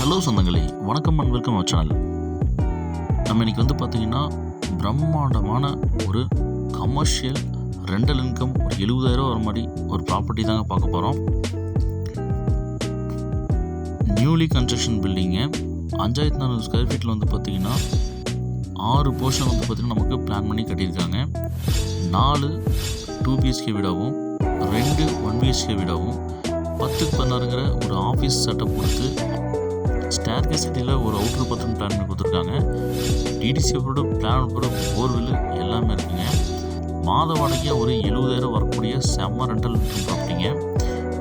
Hello சொந்தங்களே, வணக்கம் and welcome our channel. நம்ம இன்றைக்கி பார்த்திங்கன்னா பிரம்மாண்டமான ஒரு கமர்ஷியல் ரெண்டல் இன்கம் ஒரு 70,000 வர மாதிரி ஒரு ப்ராப்பர்ட்டி தாங்க பார்க்க போகிறோம். நியூலி கன்ஸ்ட்ரக்ஷன் பில்டிங்கு 5,400 ஸ்கொயர் ஃபீட்டில் பார்த்திங்கன்னா 6 போர்ஷன் பார்த்திங்கன்னா நமக்கு பிளான் பண்ணி கட்டியிருக்காங்க. 4 2 BHK வீடாகவும் 2 1 BHK வீடாகவும் 10-16ங்கிற ஒரு ஆஃபீஸ் செட்டப் கொடுத்து ஸ்டேர்கேஸ் சிட்டியில் ஒரு அவுட்ரு பாத்ரூம் பிளான் பண்ணி கொடுத்துருக்காங்க. டிடிசியோட பிளான் கூட போர்வெல் எல்லாமே இருக்குங்க. மாத வாடகையாக ஒரு 70,000 வரக்கூடிய செம்ம ரெண்டல் ப்ராப்பர்ட்டிங்க.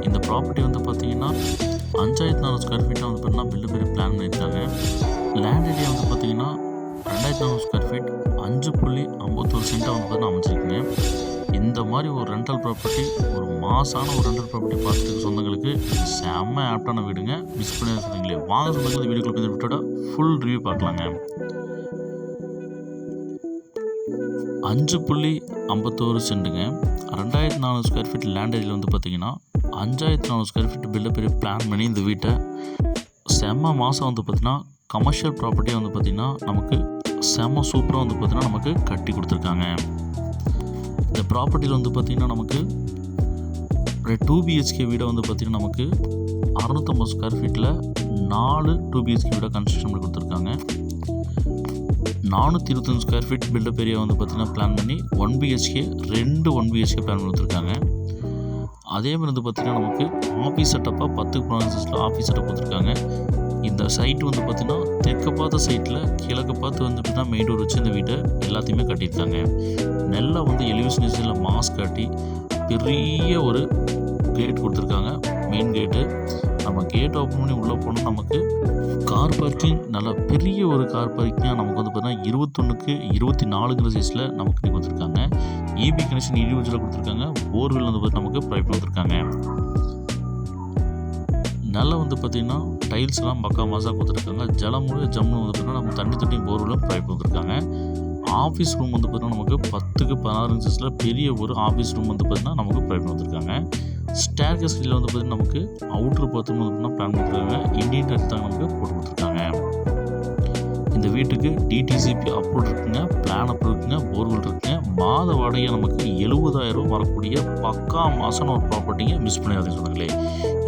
இந்த ப்ராப்பர்ட்டி பார்த்திங்கன்னா 5,400 ஸ்கொயர் ஃபீட்டாக பார்த்தீங்கன்னா பில்டு பெரிய பிளான் பண்ணியிருக்காங்க. லேண்ட் ஏரியா பார்த்திங்கன்னா 2,400 ஸ்கொயர் ஃபீட் 5.51 சென்ட்டாக பார்த்தீங்கன்னா அமைச்சிருக்குங்க. இந்த மாதிரி ஒரு ரெண்டல் ப்ராப்பர்ட்டி, ஒரு மாசான ஒரு ரெண்டல் ப்ராப்பர்ட்டி பார்த்துட்டு சொந்தங்களுக்கு செம்ம ஆப்டான வீடுங்க. மிஸ் பண்ணி சொந்தங்களே, வாங்க சொந்தங்கள் இந்த வீடியோக்குள்ள போய் விட்டோட ஃபுல் ரிவ்யூ பார்க்கலாங்க. 5.51 சென்ட்டுங்க. 2,400 ஸ்கொயர் ஃபீட் லேண்ட் ஏரியில் பார்த்திங்கன்னா 5,400 ஸ்கொயர் ஃபீட் பில்டப் பெரிய பிளான் பண்ணி இந்த வீட்டை செம்ம மாதம் பார்த்திங்கன்னா கமர்ஷியல் ப்ராப்பர்ட்டியை பார்த்திங்கன்னா நமக்கு செம்ம சூப்பராக பார்த்திங்கன்னா நமக்கு கட்டி கொடுத்துருக்காங்க. இந்த ப்ராப்பர்ட்டியில் பார்த்திங்கன்னா நமக்கு ஒரு 2 BHK வீடை பார்த்திங்கன்னா நமக்கு 650 ஸ்கொயர் ஃபீட்டில் 4 2 BHK வீடாக கன்ஸ்ட்ரக்ஷன் பண்ணி கொடுத்துருக்காங்க. 425 ஸ்கொயர் ஃபீட் பில்டப் ஏரியா பார்த்திங்கன்னா பிளான் பண்ணி 1 BHK 2 1 BHK பிளான் பண்ணி கொடுத்துருக்காங்க. அதே மாதிரி பார்த்திங்கன்னா நமக்கு ஆஃபீஸ் செட்டப்பாக 10 ஆஃபீஸ் செட்டப் கொடுத்துருக்காங்க. இந்த சைட்டு பார்த்திங்கன்னா தெற்க பார்த்த சைட்டில் கிழக்கு பார்த்து பார்த்திங்கன்னா மெயின் டோர் வச்சு இந்த வீட்டை எல்லாத்தையுமே கட்டியிருக்காங்க. நல்லா எலிவேஷன் டிசைனில் மாஸ் காட்டி பெரிய ஒரு கேட் கொடுத்துருக்காங்க. மெயின் கேட்டு நம்ம கேட் ஓப்பன் பண்ணி உள்ளே போனால் நமக்கு கார் பார்க்கிங், நல்லா பெரிய ஒரு கார் பார்க்கிங்காக நமக்கு பார்த்திங்கன்னா 21க்கு 24ங்கிற சைஸில் நமக்கு கொடுத்துருக்காங்க. இபி கனெக்ஷன் இண்டிவிஜுவலாக கொடுத்துருக்காங்க. போர்வெல் நமக்கு ப்ரைவேட் கொடுத்துருக்காங்க. நல்லா பார்த்திங்கன்னா டைல்ஸ் எல்லாம் பக்கா மாசாக கொடுத்துருக்காங்க. ஜலமுறை ஜம்முன்னு பார்த்திங்கன்னா நம்ம தண்ணி தொட்டி போர்வெல்லும் ப்ரைவேட் கொடுத்துருக்காங்க. ஆஃபீஸ் ரூம் பார்த்திங்கன்னா நமக்கு 10-16 இன்ச்சஸில் பெரிய ஒரு ஆஃபீஸ் ரூம் பார்த்திங்கன்னா நமக்கு ப்ரைவேட் கொடுத்துருக்காங்க. ஸ்டேர்கேஸ் கீழே பார்த்திங்கன்னா நமக்கு அவுட்ரு பாத்ரூம் பிளான் பண்ணிருக்காங்க. இண்டியன் எடுத்தாங்க நமக்கு போட்டு கொடுத்துருக்காங்க. இந்த வீட்டுக்கு டிடிசிபி அப்ரூவல் இருக்குங்க, பிளான் அப்ரூவல் இருக்குங்க, போர்வெல் இருக்குங்க. மாத வாடகை நமக்கு 70,000 வரக்கூடிய பக்கா மாதம் ஒரு ப்ராப்பர்ட்டிங்க. மிஸ் பண்ணிடாதீங்க சொன்னாங்களே.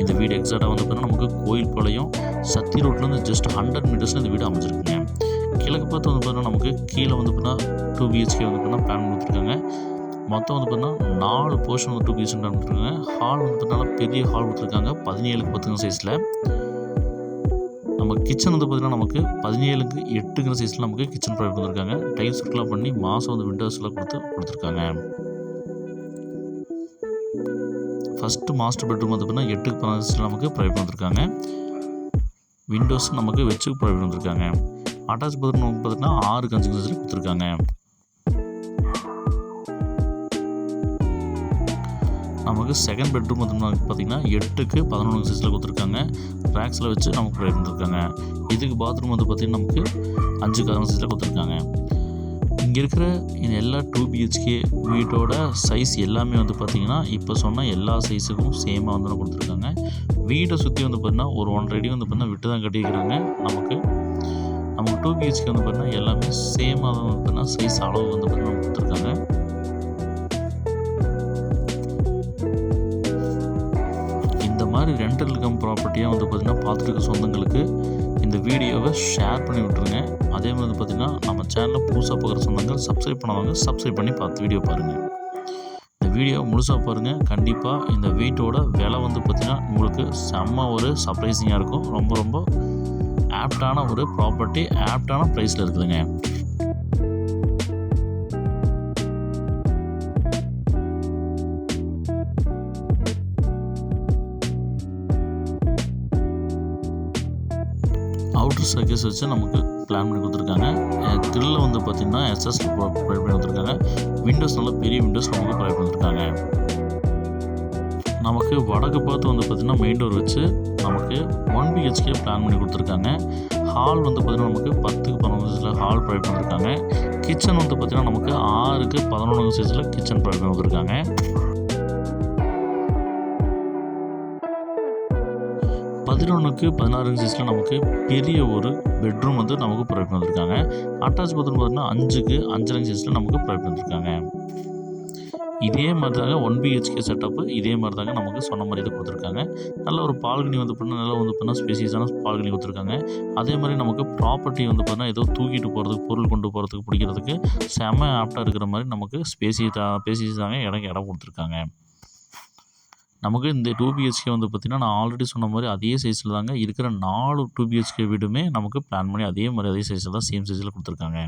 இந்த வீடு எக்ஸாக்டாக பார்த்தீங்கன்னா நமக்கு கோயில்பாளையம் சத்தி ரோட்லேருந்து ஜஸ்ட் 100 மீட்டர்ஸில் இந்த வீடு அமைச்சிருக்குங்க. கிழக்கு பார்த்து பார்த்தீங்கன்னா நமக்கு கீழே பார்த்தீங்கன்னா 2 BHK பார்த்தீங்கன்னா பிளான் கொடுத்துருக்காங்க. மொத்தம் பார்த்தீங்கன்னா 4 போர்ஷன் 2 BHK பிளான் கொடுத்துருக்காங்க. ஹால் பார்த்தீங்கன்னா பெரிய ஹால் கொடுத்துருக்காங்க 17-10 சைஸில். நம்ம கிச்சன் பார்த்திங்கன்னா நமக்கு 17-8 சைஸில் நமக்கு கிச்சன் ப்ராடக்ட் கொடுத்துருக்காங்க. டைல்ஸ் ஒர்க்லாம் பண்ணி மாதம் விண்டோஸ்லாம் கொடுத்துருக்காங்க. ஃபஸ்ட்டு மாஸ்டர் பெட்ரூம் பார்த்திங்கன்னா 8-16 சைஸில் நமக்கு ப்ரைவேட் கொடுத்துருக்காங்க. விண்டோஸ் நமக்கு வச்சு ப்ரைவேட் கொடுத்துருக்காங்க. அட்டாச் பாத்ரூம் பார்த்திங்கன்னா 6 சைஸில் கொடுத்துருக்காங்க. நமக்கு செகண்ட் பெட்ரூம் பார்த்திங்கன்னா 8-11 சைஸில் கொடுத்துருக்காங்க. ரேக்ஸில் வச்சு நமக்கு ப்ரைவேட் கொடுத்துருக்காங்க. இதுக்கு பாத்ரூம் பார்த்திங்கன்னா நமக்கு 5 சைஸில் கொடுத்துருக்காங்க. இங்கே இருக்கிற இந்த எல்லா 2 BHK வீட்டோட சைஸ் எல்லாமே பார்த்திங்கன்னா இப்போ சொன்ன எல்லா சைஸுக்கும் சேமாக கொடுத்துருக்காங்க. வீட்டை சுற்றி பார்த்திங்கன்னா ஒரு 1.5 அடி பார்த்திங்கன்னா விட்டு தான் கட்டியிருக்கிறாங்க. நமக்கு 2 BHK பார்த்திங்கன்னா எல்லாமே சேமாக தான் பார்த்திங்கன்னா சைஸ் அளவு பார்த்திங்கன்னா கொடுத்துருக்காங்க. இந்த மாதிரி ரெண்டல் இன்கம் ப்ராப்பர்ட்டியாக பார்த்திங்கன்னா பார்த்துருக்க சொந்தங்களுக்கு இந்த வீடியோவை ஷேர் பண்ணி விட்ருங்க. அதே மாதிரி பார்த்திங்கன்னா நம்ம சேனலில் புதுசாக பார்க்குற சொந்தங்கள் சப்ஸ்கிரைப் பண்ணாதவங்க சப்ஸ்கிரைப் பண்ணி பார்த்து வீடியோ பாருங்கள். இந்த வீடியோவை முழுசாக பாருங்கள். கண்டிப்பாக இந்த வீட்டோட விலை பார்த்திங்கன்னா உங்களுக்கு செம்ம ஒரு சர்ப்ரைசிங்காக இருக்கும். ரொம்ப ரொம்ப ஆப்டான ஒரு ப்ராப்பர்ட்டி, ஆப்டான ப்ரைஸில் இருக்குதுங்க. அவுட்டர் சர்க்கஸ் வச்சு நமக்கு பிளான் பண்ணி கொடுத்துருக்காங்க. கிரில்ல பார்த்திங்கன்னா SS ப்ரைவேட் பண்ணி கொடுத்துருக்காங்க. விண்டோஸ் நல்லா பெரிய விண்டோஸ் நமக்கு ப்ரைவேட் பண்ணியிருக்காங்க. நமக்கு வடக்கு பார்த்து பார்த்திங்கன்னா மெயின் டோர் வச்சு நமக்கு 1 BHK பிளான் பண்ணி கொடுத்துருக்காங்க. ஹால் பார்த்திங்கன்னா நமக்கு 10-11 சைஸில் ஹால் ப்ரைவேட் பண்ணியிருக்காங்க. கிச்சன் பார்த்திங்கன்னா நமக்கு 6-11 சைஸில் கிச்சன் ப்ரைவேட் பண்ணி கொடுத்துருக்காங்க. 11க்கு 16 சைஸில் நமக்கு பெரிய ஒரு பெட்ரூம் வந்து நமக்கு ப்ரொவைட் பண்ணியிருக்காங்க. அட்டாச் பாத்ரூம் பார்த்தீங்கன்னா 5க்கு 5.5 சைஸில் நமக்கு ப்ரொவைட் பண்ணியிருக்காங்க. இதே மாதிரி தாங்க 1 பிஹெச்கே செட்டப்பு இதே மாதிரி தாங்க நமக்கு சொன்ன மாதிரி தான் கொடுத்துருக்காங்க. நல்ல ஒரு பால்கனி வந்து பார்த்தீங்கன்னா நல்லா வந்து பார்த்தீங்கன்னா ஸ்பேசியஸான பால்கனி கொடுத்துருக்காங்க. அதே மாதிரி நமக்கு ப்ராப்பர்ட்டி வந்து பார்த்தீங்கன்னா ஏதோ தூக்கிட்டு போகிறதுக்கு பொருள் கொண்டு போகிறதுக்கு பிடிக்கிறதுக்கு செம ஆப்டாக இருக்கிற மாதிரி நமக்கு ஸ்பேசியஸ் தாங்க இடம் கொடுத்துருக்காங்க. நமக்கு இந்த 2 பிஹெச்கே வந்து பார்த்திங்கன்னா நான் ஆல்ரெடி சொன்ன மாதிரி அதே சைஸில் தாங்க இருக்கிற 4 2 பிஹெச்கே வீடுமே நமக்கு பிளான் பண்ணி அதே சைஸில் தான் சேம் சைஸில் கொடுத்துருக்காங்க.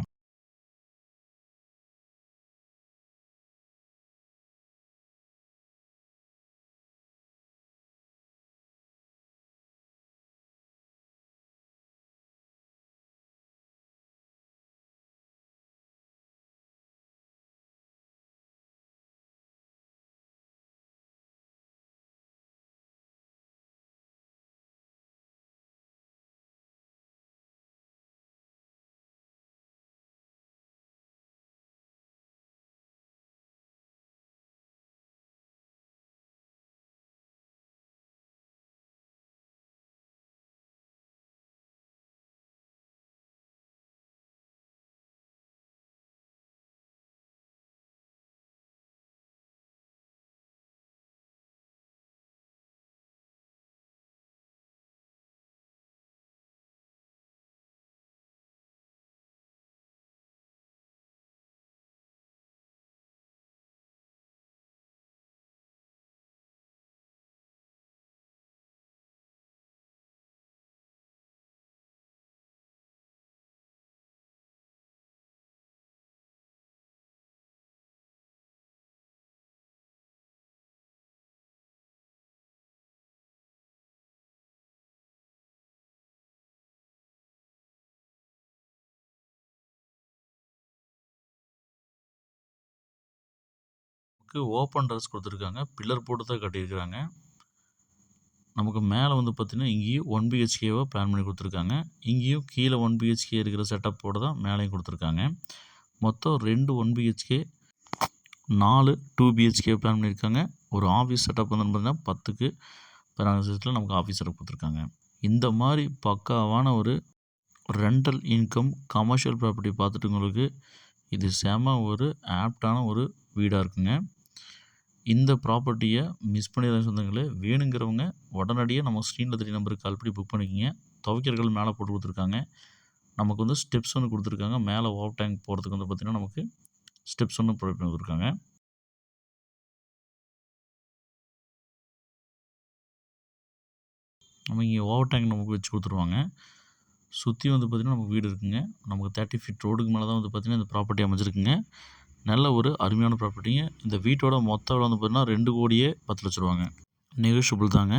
ஓப்பன் டெரஸ் கொடுத்துருக்காங்க. பில்லர் போட்டு தான் கட்டியிருக்கிறாங்க. நமக்கு மேலே வந்து பார்த்திங்கன்னா இங்கேயும் 1 பிஹெச்கேவாக பிளான் பண்ணி கொடுத்துருக்காங்க. இங்கேயும் கீழே 1 பிஹெச்கே இருக்கிற செட்டப்போடு தான் மேலேயும் கொடுத்துருக்காங்க. மொத்தம் 2 1 பிஹெச்கே 4 2 பிஹெச்கே பிளான் பண்ணியிருக்காங்க. ஒரு ஆஃபீஸ் செட்டப் வந்து பார்த்திங்கன்னா 10க்கு 16 சைஸில் நமக்கு ஆஃபீஸ் செட்டப் கொடுத்துருக்காங்க. இந்த மாதிரி பக்காவான ஒரு ரெண்டல் இன்கம் கமர்ஷியல் ப்ராப்பர்ட்டி பார்த்துட்டு உங்களுக்கு இது செம ஒரு ஆப்டான ஒரு வீடாக இருக்குங்க. இந்த ப்ராப்பர்ட்டியை மிஸ் பண்ணிடுற சொந்தங்களே வேணுங்கிறவங்க உடனடியாக நம்ம ஸ்க்ரீனில் 3 நம்பருக்கு கால் பண்ணி புக் பண்ணிக்கிங்க. துவைக்கிறகள் மேலே போட்டு கொடுத்துருக்காங்க. நமக்கு வந்து ஸ்டெப்ஸ் ஒன்று கொடுத்துருக்காங்க. மேலே வாட்டர் டேங்க் போகிறதுக்கு வந்து பார்த்திங்கன்னா நமக்கு ஸ்டெப்ஸ் ஒன்று ப்ரொவைட் பண்ணி கொடுத்துருக்காங்க. நம்ம இங்கே ஓவர் டேங்க் நமக்கு வச்சு கொடுத்துருவாங்க. சுற்றி வந்து பார்த்திங்கன்னா நமக்கு வீடு இருக்குங்க. நமக்கு 30 ஃபீட் ரோடுக்கு மேலே தான் வந்து பார்த்திங்கன்னா இந்த ப்ராப்பர்ட்டி அமைஞ்சிருக்குங்க. நல்ல ஒரு அருமையான ப்ராப்பர்ட்டிங்க. இந்த வீட்டோட மொத்த விலை வந்து பார்த்திங்கன்னா 2,10,00,000 ரூபாங்க. நெகோஷியபிள் தாங்க.